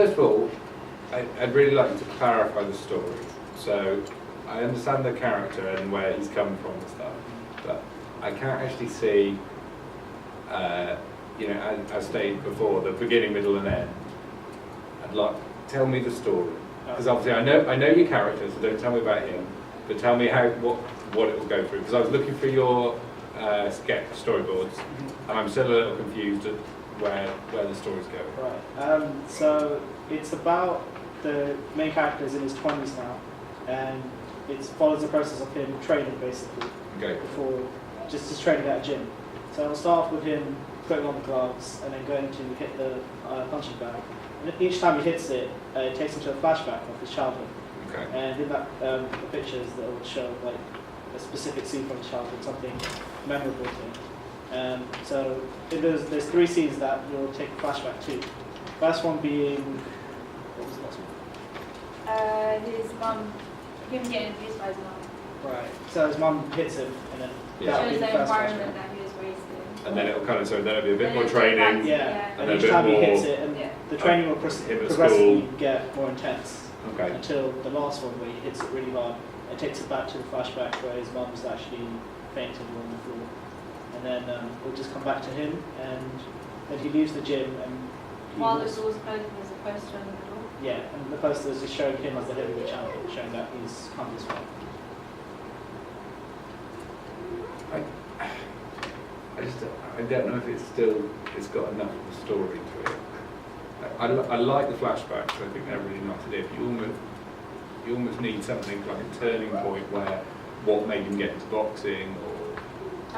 First of all, I'd really like to clarify the story. So I understand the character and where he's come from and stuff, but I can't actually see, you know, as stated before, the beginning, middle, and end. I'd like tell me the story, because obviously I know your character, so don't tell me about him, but tell me what it will go through. Because I was looking through your sketch storyboards, and I'm still a little confused at where the story's going. Right. So it's about the main character is in his 20s now, and it follows the process of him training basically. Okay. Before just training at a gym. So it'll start off with him putting on the gloves and then going to hit the punching bag. And each time he hits it, it takes him to a flashback of his childhood. Okay. And in that, the pictures that will show like a specific scene from his childhood, something memorable to him. So there's 3 scenes that you'll take a flashback to. First one being, what was the last one? His mum, him getting abused by his mum. Right. So his mum hits him, and then that would be Shows the the first environment flashback. that he was raised in. And then it'll kind of, so then it'll be a bit Then more it'll go back training. to- Yeah, And and a each bit time he more hits it, and Yeah. the training will him at progressively school. get more intense Okay. until the last one where he hits it really hard. It takes it back to the flashback where his mum's actually fainted on the floor. And then we'll just come back to him, and then he leaves the gym, and While the door's closed, there's a poster on the door. yeah, and the poster is just showing him as the heavyweight champion, showing that he's come this far. I don't know if it's got enough of a story to it. I like the flashbacks. I think they're really nice to do. You almost need something like a turning point where what made him get into boxing, or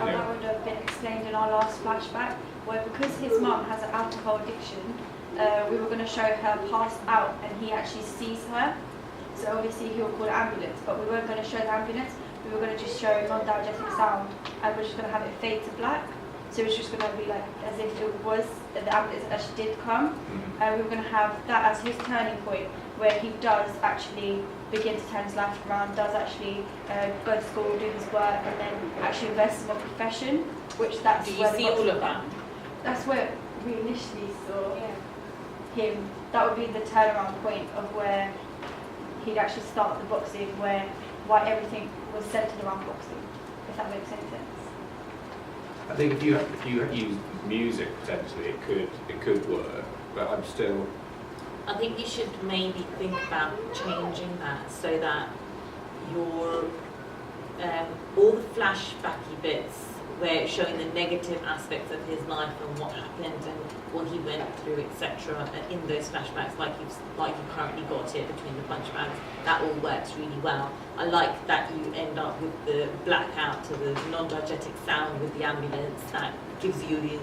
you know. That would have been explained in our last flashback, where because his mum has an alcohol addiction, we were going to show her passed out and he actually sees her. So obviously he will call an ambulance, but we weren't going to show the ambulance. We were going to just show non-diegetic sound, and we're just going to have it fade to black. So it's just going to be like as if it was the ambulance that actually did come. We were going to have that as his turning point, where he does actually begin to turn his life around, does actually go to school, do his work, and then actually invest in a profession, which that's Do you where the see all boxing- of that? That's where we initially saw him. That would be the turnaround point of where he'd actually start the boxing, why everything was centered around boxing, if that makes any sense. I think if you use music potentially, it could work. But I'm still. I think you should maybe think about changing that so that your all the flashbacky bits where it's showing the negative aspects of his life and what happened and what he went through, etc. In those flashbacks, like you've currently got it between the punch bags, that all works really well. I like that you end up with the blackout to the non-diegetic sound with the ambulance. That gives you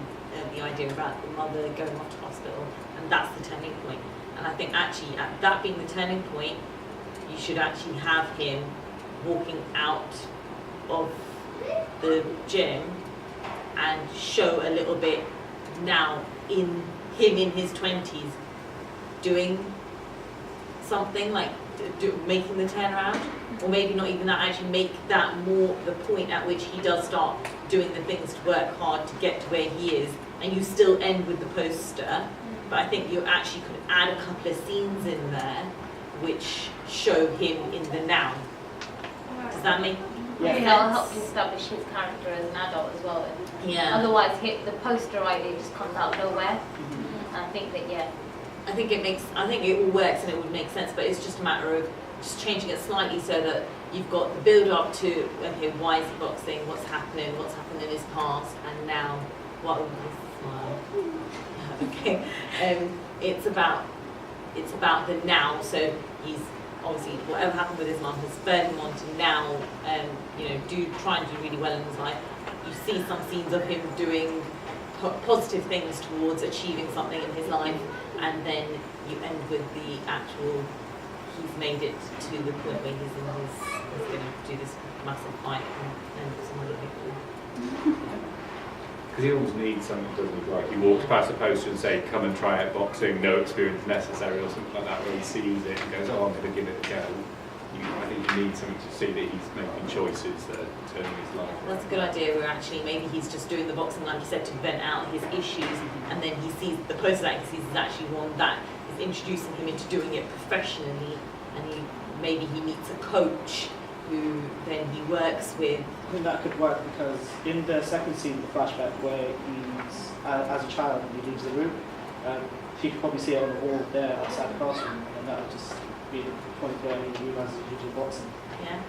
the idea about the mother going off to hospital, and that's the turning point. And I think actually, at that being the turning point, you should actually have him walking out of the gym and show a little bit now in him in his 20s doing something like making the turnaround, or maybe not even that, actually make that more the point at which he does start doing the things to work hard to get to where he is, and you still end with the poster. But I think you actually could add a couple of scenes in there which show him in the now. Does that make Yeah. It'll help establish his character as an adult as well. Yeah. Otherwise, the poster idea just comes out of nowhere. I think that, I think it all works and it would make sense, but it's just a matter of just changing it slightly so that you've got the build up to, okay, why is he boxing, what's happened in his past, and now what will he smile? Okay. It's about the now, so he's obviously whatever happened with his mum has spurred him on to now try and do really well in his life. You see some scenes of him doing positive things towards achieving something in his life, and then you end with the actual he's made it to the point where he's going to do this massive fight and some other people. Because he almost needs something, doesn't he? Like he walks past a poster and say, "Come and try out boxing, no experience necessary," or something like that, where he sees it and goes, "Oh, I'm going to give it a go." I think you need something to see that he's making choices that are turning his life around. That's a good idea, where actually maybe he's just doing the boxing, like you said, to vent out his issues, and then he sees the poster that he sees is actually one that is introducing him into doing it professionally, and maybe he meets a coach who then he works with. I think that could work because in the second scene, the flashback where he's as a child and he leaves the room, he could probably see it on the wall there outside the classroom, and that would just be the point where he realizes he's usually boxing. Yeah.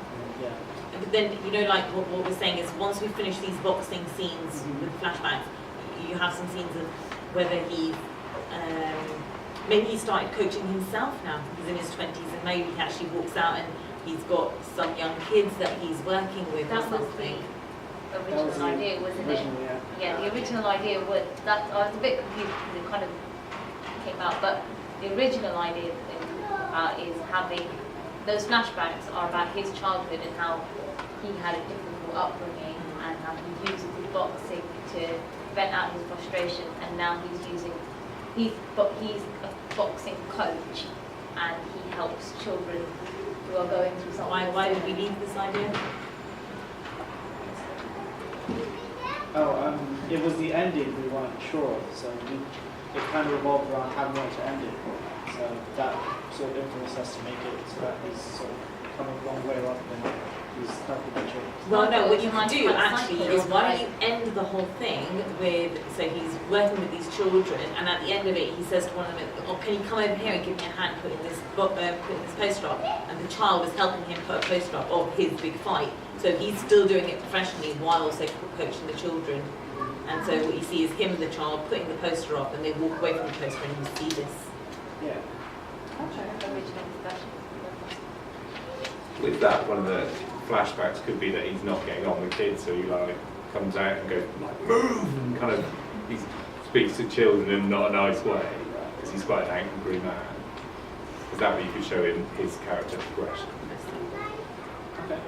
Yeah. But then, you know, like what we're saying is once we finish these boxing scenes Mhm. with flashbacks, you have some scenes of whether he's, maybe he started coaching himself now, he's in his 20s, and maybe he actually walks out and he's got some young kids that he's working with or That was something. the That was original the idea, wasn't it? original, yeah. Yeah, the original idea was that I was a bit confused because it kind of came out, but the original idea is having those flashbacks are about his childhood and how he had a difficult upbringing and how he uses his boxing to vent out his frustration, and now he's a boxing coach and he helps children who are going through something. Why did we leave this idea? Oh, it was the ending we weren't sure of, so it kind of revolved around how we wanted to end it. So that sort of influenced us to make it so that he's sort of coming a long way rather than he's helping the children. Well, no, what you can do Like actually is why don't you end the whole thing with, so he's working with these children, and at the end of it he says to one of them, oh, can you come over here and give me a hand putting this poster up? And the child is helping him put a poster up of his big fight. So he's still doing it professionally while also coaching the children. And so what you see is him and the child putting the poster up, and they walk away from the poster and you see this. Yeah. Original discussion. With that, one of the flashbacks could be that he's not getting on with kids, so he like comes out and goes like move, and kind of he speaks to children in not a nice way because he's quite an angry man. Is that what you could show in his character progression? Okay.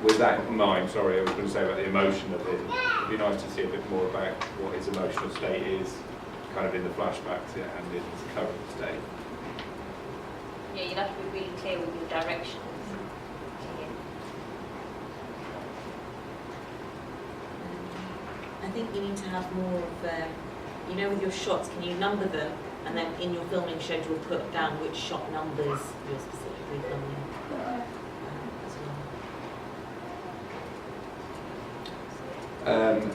With that in mind, sorry, I was going to say about the emotion of him. It'd be nice to see a bit more about what his emotional state is, kind of in the flashbacks and in his current state. Yeah, you'd have to be really clear with your directions. I think you need to have more of, you know, with your shots, can you number them, and then in your filming schedule put down which shot numbers you're specifically filming as well.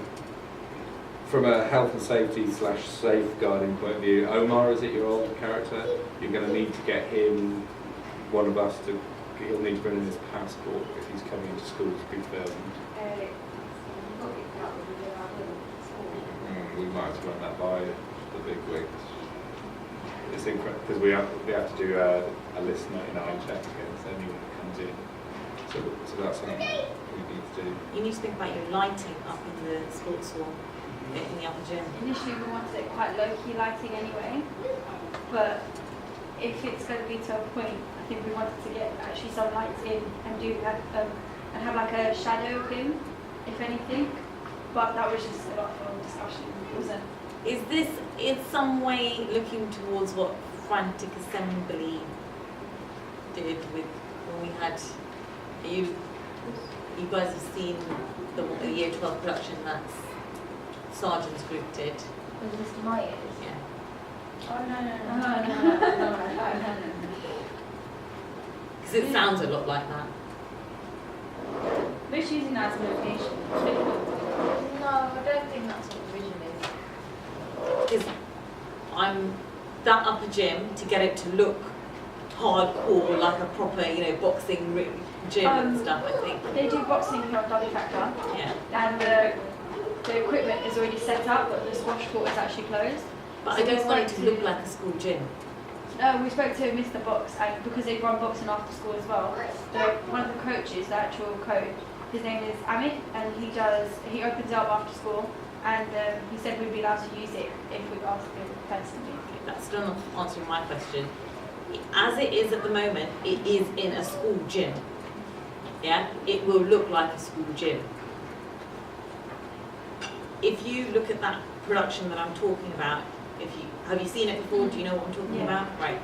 From a health and safety / safeguarding point of view, Omar, is it your older character? You're going to need to get him, one of us, he'll need to bring in his passport if he's coming into school to be filmed. We might have to run that by the big wigs. It's incredible because we have to do a list 99 check against anyone that comes in. So that's something we need to do. You need to think about your lighting up in the sports hall, in the upper gym. Initially we wanted it quite low-key lighting anyway, but if it's going to be to a point, I think we wanted to get actually some lights in and do that, and have like a shadow of him, if anything. But that was just a lot of discussion, wasn't it? Is this in some way looking towards what Frantic Assembly did with when we had you guys have seen the Year 12 production that's Sergeant's Group did? Was Mr. Myers? Yeah. Oh no. Because it sounds a lot like that. We're just using that as a location. No, I don't think that's what the vision is. Because I'm that upper gym to get it to look hardcore, like a proper, you know, boxing gym and stuff, I think. They do boxing here on Double Factor, Yeah. and the equipment is already set up, but the squash court is actually closed. But So I we don't want it spoke to look like a school gym. We spoke to Mr. Box, and because they run boxing after school as well. One of the coaches, the actual coach, his name is Amit, and he opens it up after school, and he said we'd be allowed to use it if we asked him personally. That's still not answering my question. As it is at the moment, it is in a school gym. Yeah, it will look like a school gym. If you look at that production that I'm talking about, have you seen it before? Do you know what I'm talking Yeah. about? Right.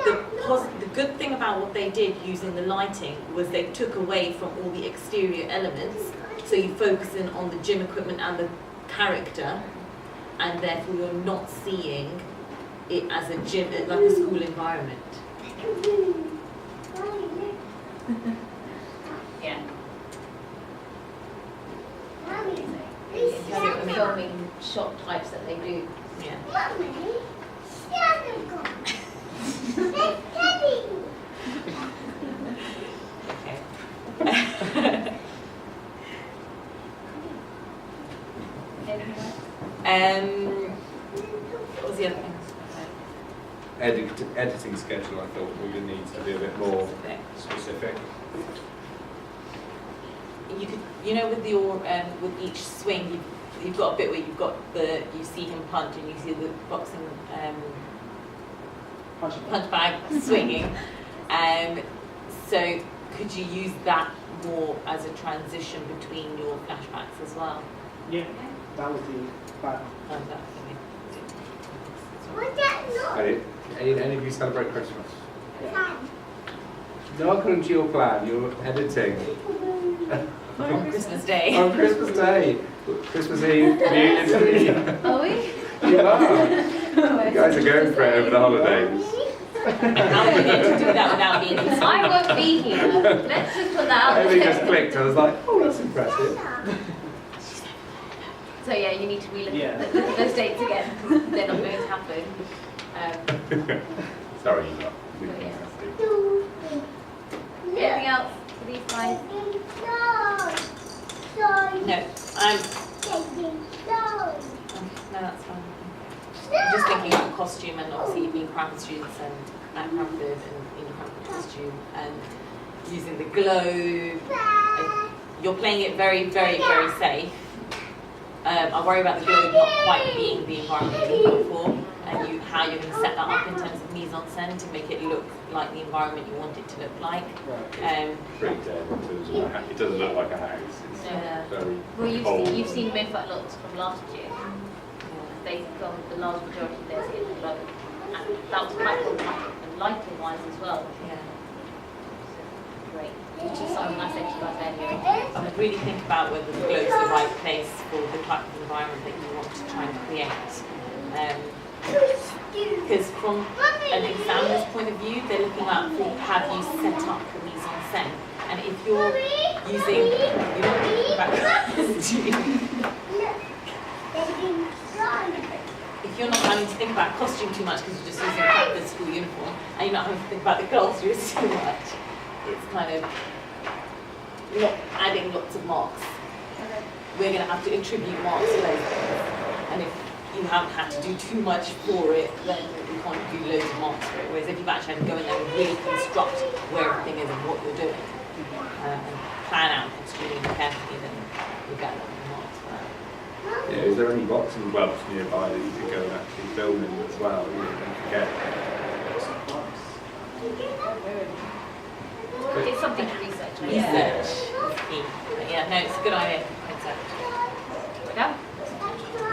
The good thing about what they did using the lighting was they took away from all the exterior elements, so you focus in on the gym equipment and the character, and therefore you're not seeing it as a gym, like a school environment. Yeah. You It's know what I mean? filming shot types that they do. Yeah. Okay. Anything else? What was the other thing? Editing schedule, I thought really needs to be a bit more specific. You could, you know, with your with each swing, you've got a bit where you've got you see him punch and you see the boxing punch bag swinging. So could you use that more as a transition between your flashbacks as well? Yeah, that was the plan. And that Any of you celebrate Christmas? Yeah. Not according to your plan, you're editing. on Christmas Day. On Christmas Day, Christmas Eve, New Year's Eve. Are we? You are. You guys are going for it over the holidays. How are you going to do that without being inside? I won't be here. Let's just put that out Everything just there. clicked. I was like, oh, that's impressive. So yeah, you need to relook Yeah. at those dates again. They're not going to happen. Sorry, you lot. Yeah. Anything else for these guys? No, no, that's fine. I'm just thinking about costume and obviously being Cranford students and at Cranford and in Cranford costume and using the globe. And you're playing it very, very, very safe. I worry about the globe not quite being the environment you're looking for and how you're going to set that up in terms of mise en scène to make it look like the environment you want it to look like. Right. Pretty dead. It doesn't look like a house. It's Yeah. very Well, cold. you've seen Moffat lots from last year. They filmed the large majority of theirs in the globe. And that was quite problematic and lighting wise as well. Yeah. Great. Which is something I said to you guys earlier. I would really think about whether the globe's the right place for the type of environment that you want to try and create. Because from an examiner's point of view, they're looking at have you set up the mise en scène. And if you're using, you know, if you're not having to think about costume too much because you're just using the school uniform, and you're not having to think about the girls dress too much, it's kind of not adding lots of marks. We're going to have to attribute marks to those things. And if you haven't had to do too much for it, then you can't do loads of marks for it. Whereas if you've actually had to go in there and really construct where everything is and what you're doing, and plan out costuming carefully, then you'll get a lot of marks for that. Yeah, is there any boxing clubs nearby that you could go and actually film in as well? You don't forget. It's something to research. Research is key. But yeah, no, it's a good idea. Concept.